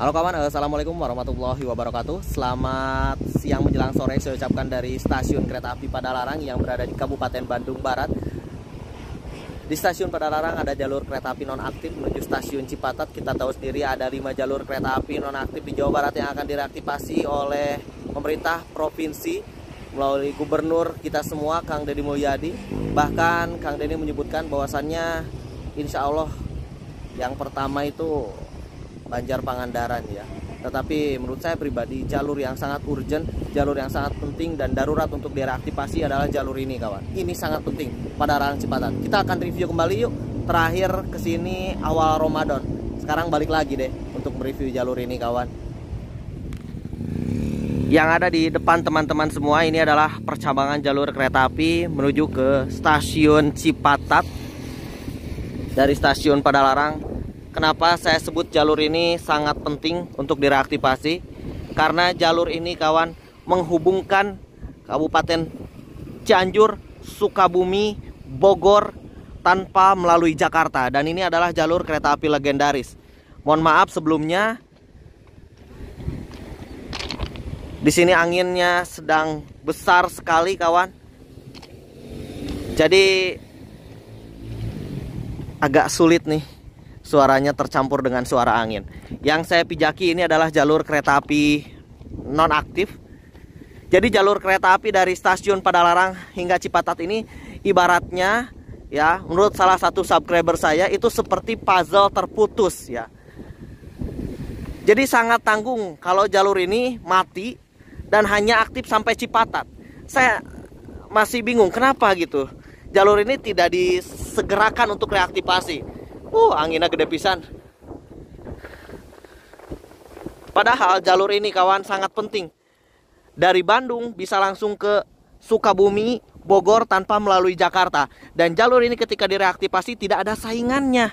Halo kawan, assalamualaikum warahmatullahi wabarakatuh. Selamat siang menjelang sore saya ucapkan dari stasiun kereta api Padalarang yang berada di Kabupaten Bandung Barat. Di stasiun Padalarang ada jalur kereta api nonaktif menuju stasiun Cipatat. Kita tahu sendiri ada 5 jalur kereta api nonaktif di Jawa Barat yang akan direaktivasi oleh pemerintah provinsi melalui gubernur kita semua, Kang Deddy Mulyadi. Bahkan Kang Deddy menyebutkan bahwasannya insya Allah yang pertama itu Banjar Pangandaran ya. Tetapi menurut saya pribadi jalur yang sangat urgent, jalur yang sangat penting dan darurat untuk direaktivasi adalah jalur ini kawan. Ini sangat penting, Padalarang Cipatat. Kita akan review kembali yuk. Terakhir kesini awal Ramadan. Sekarang balik lagi deh untuk mereview jalur ini kawan. Yang ada di depan teman-teman semua ini adalah percabangan jalur kereta api menuju ke stasiun Cipatat dari stasiun Padalarang. Kenapa saya sebut jalur ini sangat penting untuk direaktivasi? Karena jalur ini kawan menghubungkan Kabupaten Cianjur, Sukabumi, Bogor tanpa melalui Jakarta. Dan ini adalah jalur kereta api legendaris. Mohon maaf sebelumnya, di sini anginnya sedang besar sekali kawan. Jadi agak sulit nih, suaranya tercampur dengan suara angin. Yang saya pijaki ini adalah jalur kereta api nonaktif. Jadi jalur kereta api dari stasiun Padalarang hingga Cipatat ini ibaratnya ya, menurut salah satu subscriber saya itu seperti puzzle terputus ya. Jadi sangat tanggung kalau jalur ini mati dan hanya aktif sampai Cipatat. Saya masih bingung kenapa gitu. Jalur ini tidak disegerakan untuk reaktivasi. Anginnya gede pisan. Padahal jalur ini kawan sangat penting. Dari Bandung bisa langsung ke Sukabumi, Bogor tanpa melalui Jakarta. Dan jalur ini ketika direaktivasi tidak ada saingannya.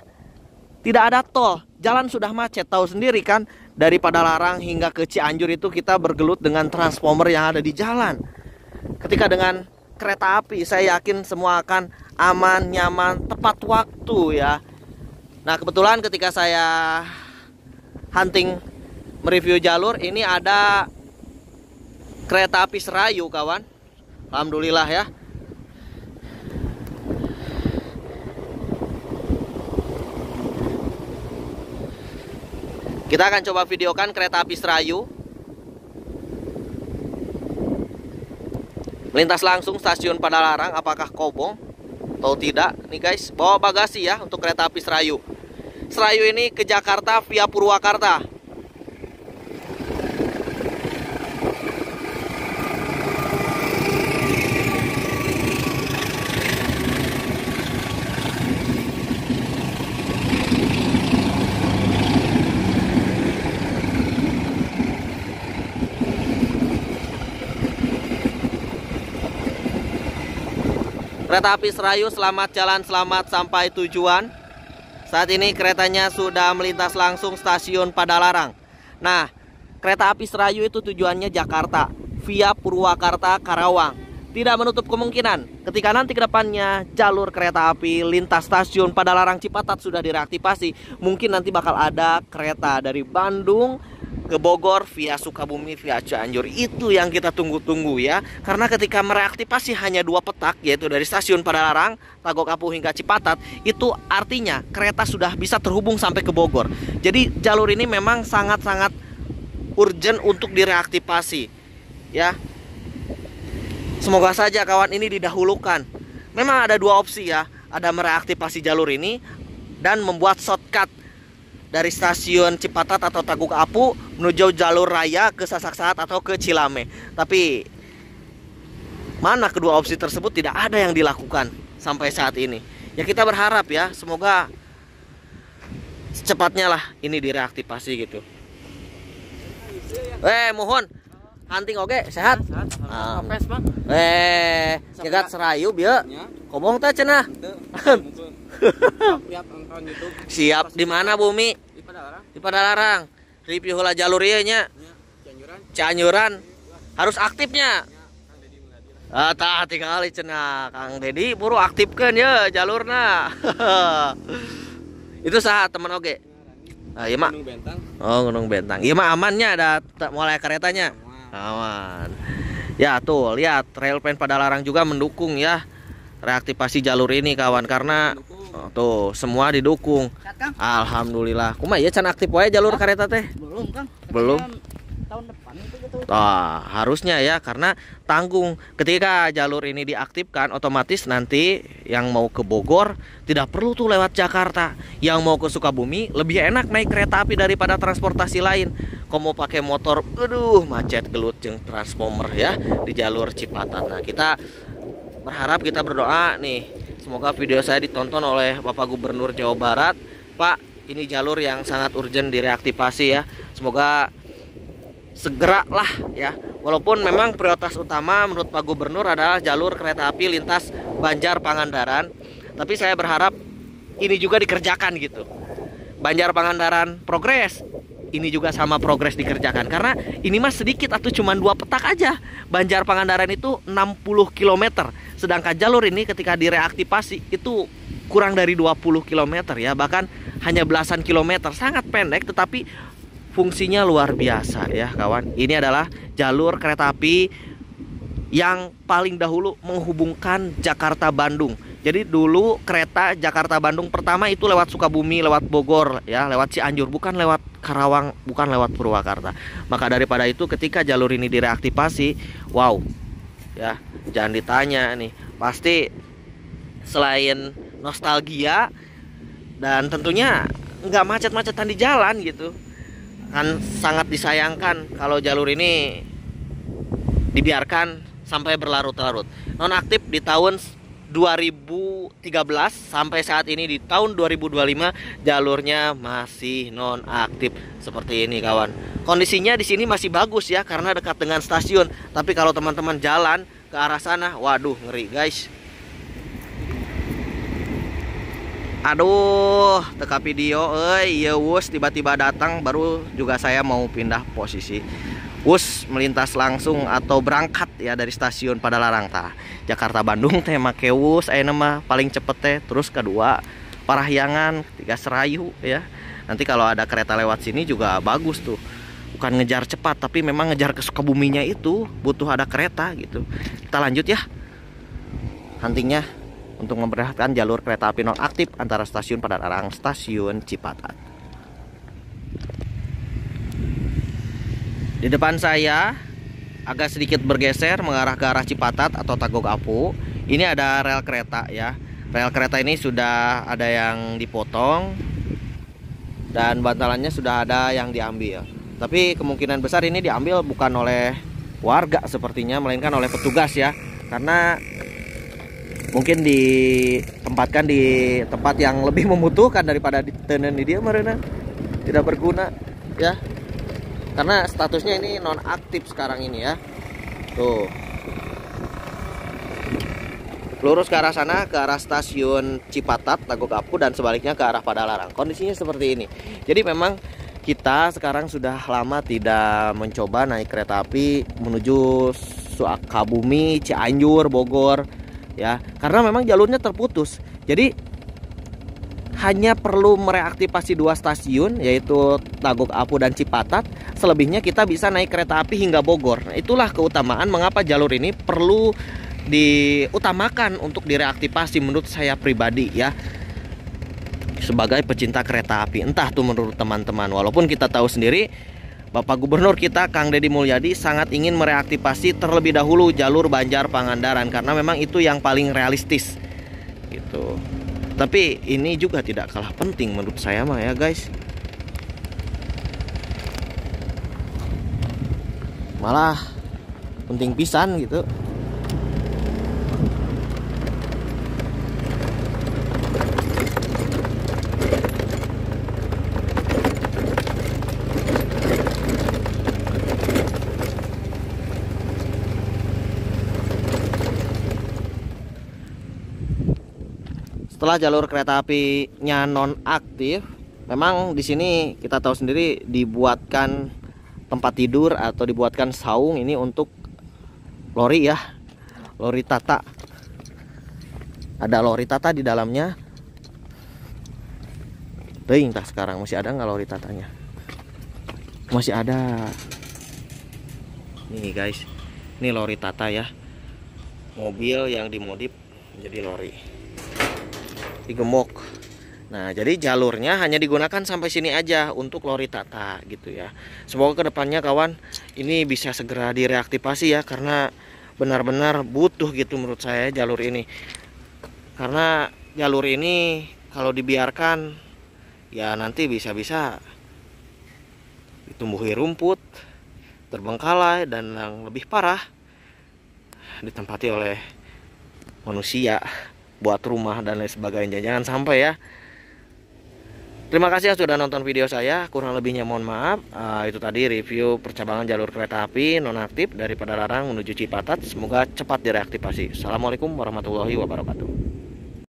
Tidak ada tol. Jalan sudah macet. Tahu sendiri kan, dari Padalarang hingga ke Cianjur itu kita bergelut dengan transformer yang ada di jalan. Ketika dengan kereta api, saya yakin semua akan aman, nyaman, tepat waktu ya. Nah kebetulan ketika saya hunting mereview jalur ini ada kereta api Serayu kawan. Alhamdulillah ya. Kita akan coba videokan kereta api Serayu melintas langsung stasiun Padalarang. Apakah kobong atau tidak? Nih guys, bawa bagasi ya untuk kereta api Serayu. Serayu ini ke Jakarta via Purwakarta. Kereta api Serayu selamat jalan, selamat sampai tujuan. Saat ini keretanya sudah melintas langsung stasiun Padalarang. Nah, kereta api Serayu itu tujuannya Jakarta via Purwakarta, Karawang. Tidak menutup kemungkinan ketika nanti ke depannya jalur kereta api lintas stasiun Padalarang Cipatat sudah direaktivasi, mungkin nanti bakal ada kereta dari Bandung ke Bogor via Sukabumi via Cianjur. Itu yang kita tunggu-tunggu ya. Karena ketika mereaktivasi hanya 2 petak, yaitu dari stasiun Padalarang, Tagokapu hingga Cipatat, itu artinya kereta sudah bisa terhubung sampai ke Bogor. Jadi jalur ini memang sangat-sangat urgent untuk direaktivasi ya. Semoga saja kawan ini didahulukan. Memang ada 2 opsi ya. Ada mereaktivasi jalur ini dan membuat shortcut dari stasiun Cipatat atau Tagokapu menuju jalur raya ke Sasak-Saat atau ke Cilame. Tapi mana kedua opsi tersebut tidak ada yang dilakukan sampai saat ini. Ya kita berharap ya, semoga secepatnya lah ini direaktivasi gitu. Mohon hunting oke, sehat. Nyegat Serayu bieu. Kobong teh cenah. Siap di mana Bumi? Di Padalarang. Review heula jalur ieu nya. Cianjuran. Harus aktifnya. Tah tinggali cenah Kang Deddy buru aktifkeun ye jalurna. Itu saha teman oge. Ieu mah Oh, Gunung Bentang. Iya mah amannya ada mulai keretanya. Aman. Ya tuh, lihat Railpen Padalarang juga mendukung ya reaktivasi jalur ini kawan, karena tuh semua didukung. Alhamdulillah. Kumaha ya can aktif wae jalur kereta teh? Belum, Kang. Belum. Tahun depan itu gitu. Harusnya ya, karena tanggung. Ketika jalur ini diaktifkan, otomatis nanti yang mau ke Bogor tidak perlu tuh lewat Jakarta. Yang mau ke Sukabumi lebih enak naik kereta api daripada transportasi lain. Kalau mau pakai motor, aduh macet gelut jeung transformer ya di jalur Cipatat. Nah, kita berharap, kita berdoa nih, semoga video saya ditonton oleh Bapak Gubernur Jawa Barat. Pak, ini jalur yang sangat urgent direaktivasi ya. Semoga segera lah ya. Walaupun memang prioritas utama menurut Pak Gubernur adalah jalur kereta api lintas Banjar Pangandaran, tapi saya berharap ini juga dikerjakan gitu. Banjar Pangandaran progres, ini juga sama progres dikerjakan, karena ini mah sedikit atau cuma 2 petak aja. Banjar Pangandaran itu 60 km, sedangkan jalur ini ketika direaktivasi itu kurang dari 20 km ya, bahkan hanya belasan kilometer, sangat pendek tetapi fungsinya luar biasa ya kawan. Ini adalah jalur kereta api yang paling dahulu menghubungkan Jakarta Bandung. Jadi dulu kereta Jakarta Bandung pertama itu lewat Sukabumi, lewat Bogor ya, lewat Cianjur, bukan lewat Karawang, bukan lewat Purwakarta. Maka daripada itu ketika jalur ini direaktivasi, wow ya, jangan ditanya nih, pasti selain nostalgia dan tentunya nggak macet-macetan di jalan gitu, kan sangat disayangkan kalau jalur ini dibiarkan sampai berlarut-larut. Nonaktif di tahun 2013 sampai saat ini di tahun 2025 jalurnya masih nonaktif seperti ini kawan. Kondisinya di sini masih bagus ya karena dekat dengan stasiun. Tapi kalau teman-teman jalan ke arah sana, waduh ngeri guys. Aduh, teka video, iya wus tiba-tiba datang, baru juga saya mau pindah posisi. Wus melintas langsung atau berangkat ya dari stasiun Padalarang tah. Jakarta Bandung teh make wus aya mah paling cepet teh, terus kedua Parahyangan, ketiga Serayu ya. Nanti kalau ada kereta lewat sini juga bagus tuh. Bukan ngejar cepat tapi memang ngejar ke Sukabuminya itu butuh ada kereta gitu. Kita lanjut ya. Huntingnya untuk memperlihatkan jalur kereta api nonaktif antara stasiun Padalarang, stasiun Cipatat. Di depan saya agak sedikit bergeser mengarah ke arah Cipatat atau Tagog Apu. Ini ada rel kereta ya. Rel kereta ini sudah ada yang dipotong dan bantalannya sudah ada yang diambil. Tapi kemungkinan besar ini diambil bukan oleh warga sepertinya, melainkan oleh petugas ya. Karena mungkin ditempatkan di tempat yang lebih membutuhkan daripada ditenen di dia marina, tidak berguna ya, karena statusnya ini nonaktif sekarang ini ya. Tuh, lurus ke arah sana, ke arah stasiun Cipatat, Tagog Apu, dan sebaliknya ke arah Padalarang. Kondisinya seperti ini. Jadi memang kita sekarang sudah lama tidak mencoba naik kereta api menuju Sukabumi, Cianjur, Bogor ya, karena memang jalurnya terputus. Jadi hanya perlu mereaktivasi 2 stasiun, yaitu Tagog Apu dan Cipatat. Selebihnya kita bisa naik kereta api hingga Bogor. Nah, itulah keutamaan mengapa jalur ini perlu diutamakan untuk direaktivasi menurut saya pribadi ya, sebagai pecinta kereta api. Entah tuh menurut teman-teman. Walaupun kita tahu sendiri Bapak Gubernur kita Kang Deddy Mulyadi sangat ingin mereaktivasi terlebih dahulu jalur Banjar Pangandaran karena memang itu yang paling realistis gitu. Tapi ini juga tidak kalah penting menurut saya mah ya guys. Malah penting pisan gitu. Setelah jalur kereta apinya nonaktif, memang di sini kita tahu sendiri dibuatkan tempat tidur atau dibuatkan saung ini untuk lori ya, lori Tata. Ada lori Tata di dalamnya. Teuing tah sekarang masih ada nggak lori Tatanya? masih ada. Nih guys, ini lori Tata ya, mobil yang dimodif jadi lori, digemuk. Nah, jadi jalurnya hanya digunakan sampai sini aja untuk lori Tata gitu ya. Semoga kedepannya kawan ini bisa segera direaktivasi ya, karena benar-benar butuh gitu menurut saya jalur ini. Karena jalur ini kalau dibiarkan ya nanti bisa-bisa ditumbuhi rumput, terbengkalai, dan yang lebih parah ditempati oleh manusia buat rumah dan lain sebagainya. Jangan sampai ya. Terima kasih yang sudah nonton video saya. Kurang lebihnya mohon maaf. Itu tadi review percabangan jalur kereta api nonaktif dari Padalarang menuju Cipatat. Semoga cepat direaktivasi. Assalamualaikum warahmatullahi wabarakatuh.